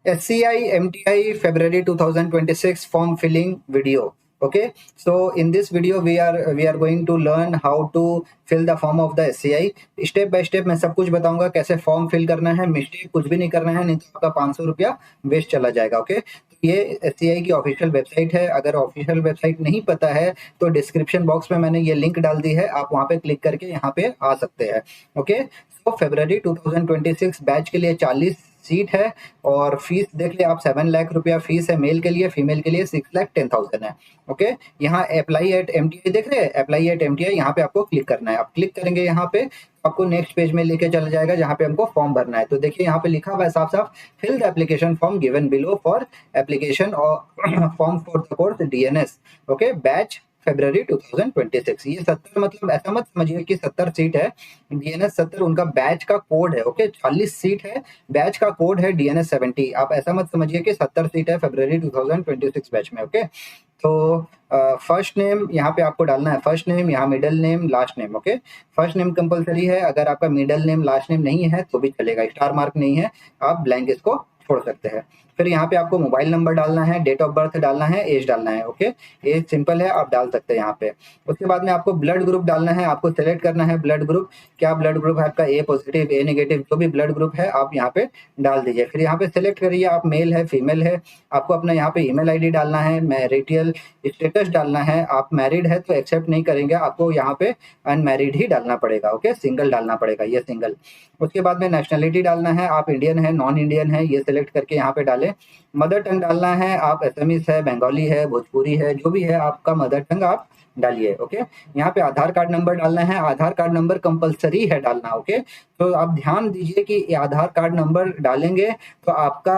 SCI MTI February 2026 form filling video. Okay, so in this video we are going to learn how to fill the form of the SCI. Step by step मैं सब कुछ बताऊंगा कैसे form fill करना है, mistake कुछ भी नहीं करना है, नहीं तो आपका 500 रुपया वेस्ट चला जाएगा। ओके, तो ये SCI की ऑफिशियल वेबसाइट है। अगर ऑफिशियल वेबसाइट नहीं पता है तो डिस्क्रिप्शन बॉक्स में मैंने ये लिंक डाल दी है, आप वहाँ पे क्लिक करके यहाँ पे आ सकते हैं। ओके, तो फरवरी 2026 बैच के लिए 40 सीट है और फीस देख ले आप 7 लाख रुपया फीस है मेल के लिए, फीमेल के लिए 6,10,000 है। ओके, यहाँ अप्लाई एट MTI देख रहे हैं, अप्लाई एट MTI, यहाँ पे आपको क्लिक करना है। आप क्लिक करेंगे यहाँ पे आपको नेक्स्ट पेज में लेके चला जाएगा जहाँ पे हमको फॉर्म भरना है। तो देखिए यहाँ पे लिखा हुआ है साफ साफ, fill the application form given below for application और form for the course DNS। Okay, batch फरवरी 2026। ये 70 मतलब ऐसा मत समझिए कि 70 सीट है, DNS 70 उनका बैच का कोड है। ओके, 40 सीट है, बैच का कोड है DNS 70। आप ऐसा मत समझिए कि 70 सीट है फरवरी 2026 बैच में। ओके, तो फर्स्ट नेम यहाँ पे आपको डालना है, फर्स्ट नेम, यहाँ middle name, last name. Okay, first name compulsory है, अगर आपका मिडिल नेम लास्ट नेम नहीं है तो भी चलेगा, स्टार मार्क नहीं है, आप ब्लैंक इसको छोड़ सकते हैं। फिर यहाँ पे आपको मोबाइल नंबर डालना है, डेट ऑफ बर्थ डालना है, एज डालना है। ओके, एज सिंपल है, आप डाल सकते हैं यहाँ पे। उसके बाद में आपको ब्लड ग्रुप डालना है, आपको सेलेक्ट करना है ब्लड ग्रुप, क्या ब्लड ग्रुप है आपका, ए पॉजिटिव, ए नेगेटिव, जो भी ब्लड ग्रुप है आप यहाँ पे डाल दीजिए। फिर यहाँ पे सेलेक्ट करिए आप मेल है फीमेल है, आपको अपना यहाँ पे ईमेल आईडी डालना है, मैरिटल स्टेटस डालना है, आप मैरिड है तो एक्सेप्ट नहीं करेंगे, आपको यहाँ पे अनमैरिड ही डालना पड़ेगा। ओके, सिंगल डालना पड़ेगा, ये सिंगल। उसके बाद में नेशनलिटी डालना है, आप इंडियन है नॉन इंडियन है, ये सिलेक्ट करके यहाँ पे डालें। मदर टंग डालना है, आप असमीज है, बंगाली है, भोजपुरी है, जो भी है आपका मदर टंग आप डालिए। ओके, यहाँ पे आधार कार्ड नंबर डालना है, आधार कार्ड नंबर कंपलसरी है डालना। ओके, तो आप ध्यान दीजिए कि आधार कार्ड नंबर डालेंगे तो आपका,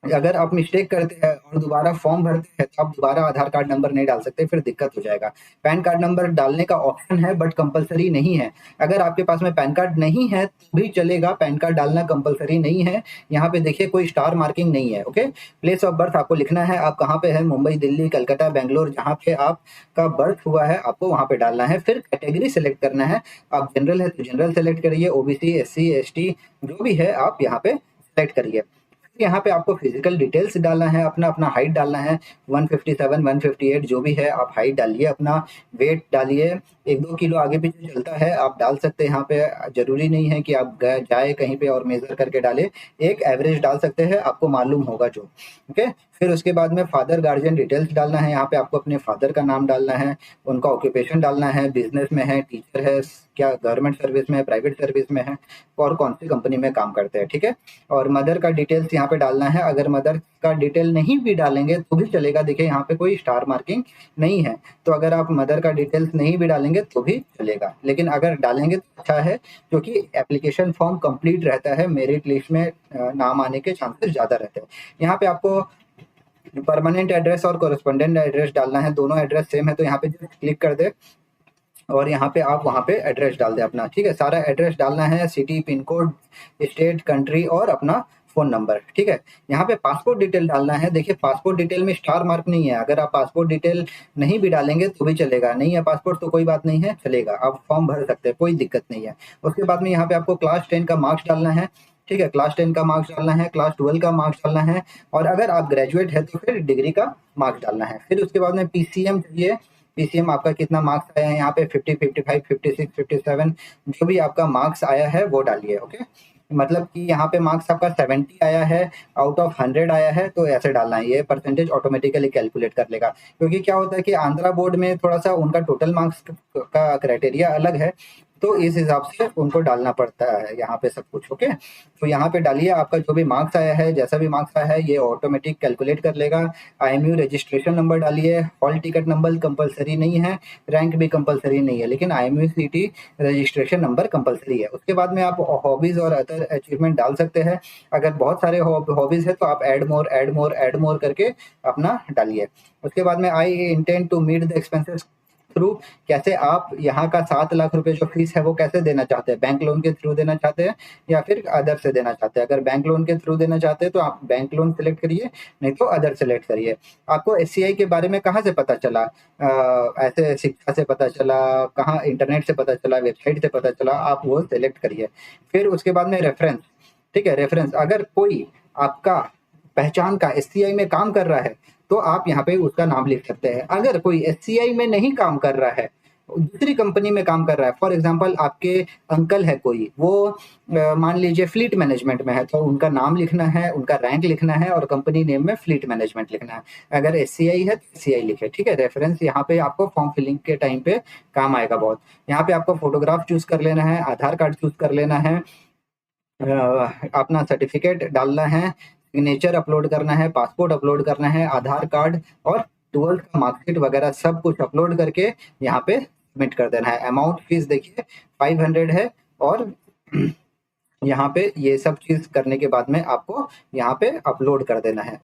अगर आप मिस्टेक करते हैं और दोबारा फॉर्म भरते हैं तो आप दोबारा आधार कार्ड नंबर नहीं डाल सकते, फिर दिक्कत हो जाएगा। पैन कार्ड नंबर डालने का ऑप्शन है बट कंपलसरी नहीं है। अगर आपके पास में पैन कार्ड नहीं है तो भी चलेगा, पैन कार्ड डालना कंपलसरी नहीं है। यहाँ पे देखिए कोई स्टार मार्किंग नहीं है। ओके, प्लेस ऑफ बर्थ आपको लिखना है, आप कहाँ पे है, मुंबई, दिल्ली, कलकत्ता, बेंगलोर, जहाँ पे आपका बर्थ हुआ है आपको वहाँ पे डालना है। फिर कैटेगरी सेलेक्ट करना है, आप जनरल है तो जनरल सेलेक्ट करिए, OBC SC ST जो भी है आप यहाँ पे सेलेक्ट करिए। यहाँ पे आपको फिजिकल डिटेल्स डालना है, अपना अपना हाइट डालना है, 157 158 जो भी है आप हाइट डालिए, अपना वेट डालिए, 1-2 किलो आगे पीछे चलता है आप डाल सकते हैं। यहाँ पे जरूरी नहीं है कि आप जाए कहीं पे और मेजर करके डाले, एक एवरेज डाल सकते हैं, आपको मालूम होगा जो। ओके, फिर उसके बाद में फादर गार्जियन डिटेल्स डालना है, यहाँ पे आपको अपने फादर का नाम डालना है, उनका ऑक्यूपेशन डालना है, बिजनेस में है, टीचर है, क्या गवर्नमेंट सर्विस में है, प्राइवेट सर्विस में है, और कौन सी कंपनी में काम करते हैं। ठीक है, और मदर का डिटेल्स यहाँ पे डालना है। अगर मदर का डिटेल नहीं भी डालेंगे तो भी चलेगा, देखिए यहाँ पे कोई स्टार मार्किंग नहीं है, तो अगर आप मदर का डिटेल्स नहीं भी डालेंगे तो भी चलेगा, लेकिन अगर डालेंगे तो अच्छा है क्योंकि एप्लीकेशन फॉर्म कंप्लीट रहता है, मेरिट लिस्ट में नाम आने के चांसेस ज़्यादा रहते हैं। यहाँ पे आपको परमानेंट एड्रेस और कोरेस्पोंडेंट एड्रेस डालना है, दोनों एड्रेस सेम है तो यहाँ पे जस्ट क्लिक कर दे और यहाँ पे आप वहाँ पे एड्रेस डाल दे अपना। ठीक है, सारा एड्रेस डालना है, city, pin code, state, country और अपना फ़ोन नंबर। ठीक है, यहाँ पे पासपोर्ट डिटेल डालना है। देखिए पासपोर्ट डिटेल में स्टार मार्क नहीं है, अगर आप पासपोर्ट डिटेल नहीं भी डालेंगे तो भी चलेगा, नहीं है पासपोर्ट तो कोई बात नहीं है, चलेगा, आप फॉर्म भर सकते हैं, कोई दिक्कत नहीं है। उसके बाद में यहाँ पे आपको क्लास 10 का मार्क्स डालना है। ठीक है, क्लास 10 का मार्क्स डालना है, क्लास 12 का मार्क्स डालना है, और अगर आप ग्रेजुएट है तो फिर डिग्री का मार्क्स डालना है। फिर उसके बाद में PCM चाहिए, PCM आपका कितना मार्क्स आया है, यहाँ पे 50, 55, 56, 57 जो भी आपका मार्क्स आया है वो डालिए। ओके, मतलब कि यहाँ पे मार्क्स आपका 70 आया है आउट ऑफ 100 आया है तो ऐसे डालना है, ये परसेंटेज ऑटोमेटिकली कैलकुलेट कर लेगा। क्योंकि क्या होता है कि आंध्रा बोर्ड में थोड़ा सा उनका टोटल मार्क्स का क्राइटेरिया अलग है, तो इस हिसाब से उनको डालना पड़ता है यहाँ पे सब कुछ। ओके, तो यहाँ पे डालिए आपका जो भी मार्क्स आया है, जैसा भी मार्क्स आया है ये ऑटोमेटिक कैलकुलेट कर लेगा। IMU रजिस्ट्रेशन नंबर डालिए, हॉल टिकट नंबर कंपलसरी नहीं है, रैंक भी कंपलसरी नहीं है, लेकिन IMU CT registration number compulsory है। उसके बाद में आप हॉबीज और अदर अचीवमेंट डाल सकते हैं, अगर बहुत सारे हॉबीज है तो आप add more add more add more करके अपना डालिए। उसके बाद में I intend to meet the expenses through, कैसे आप यहाँ का 7 लाख रुपए जो फीस है वो कैसे देना चाहते हैं, बैंक लोन के थ्रू देना चाहते हैं या फिर अदर से देना चाहते हैं। अगर बैंक लोन के थ्रू देना चाहते हैं तो आप बैंक लोन सेलेक्ट करिए, नहीं तो अदर सेलेक्ट करिए। आपको SCI के बारे में कहाँ से पता चला, ऐसे शिक्षा से पता चला, कहाँ इंटरनेट से पता चला, वेबसाइट से पता चला, आप वो सेलेक्ट करिए। फिर उसके बाद में रेफरेंस। ठीक है, रेफरेंस, अगर कोई आपका पहचान का एससीआई में काम कर रहा है तो आप यहाँ पे उसका नाम लिख सकते हैं। अगर कोई एससीआई में नहीं काम कर रहा है, दूसरी कंपनी में काम कर रहा है, फॉर एग्जांपल आपके अंकल है कोई, वो मान लीजिए फ्लीट मैनेजमेंट में है, तो उनका नाम लिखना है, उनका रैंक लिखना है और कंपनी नेम में फ्लीट मैनेजमेंट लिखना है। अगर एससीआई है तो एससीआई लिखे, ठीक है। रेफरेंस यहाँ पे आपको फॉर्म फिलिंग के टाइम पे काम आएगा बहुत। यहाँ पे आपको फोटोग्राफ चूज कर लेना है, आधार कार्ड चूज कर लेना है, अपना सर्टिफिकेट डालना है, सिग्नेचर अपलोड करना है, पासपोर्ट अपलोड करना है, आधार कार्ड और 12th का मार्कशीट वगैरह सब कुछ अपलोड करके यहाँ पे सबमिट कर देना है। अमाउंट फीस देखिए 500 है और यहाँ पे ये सब चीज करने के बाद में आपको यहाँ पे अपलोड कर देना है।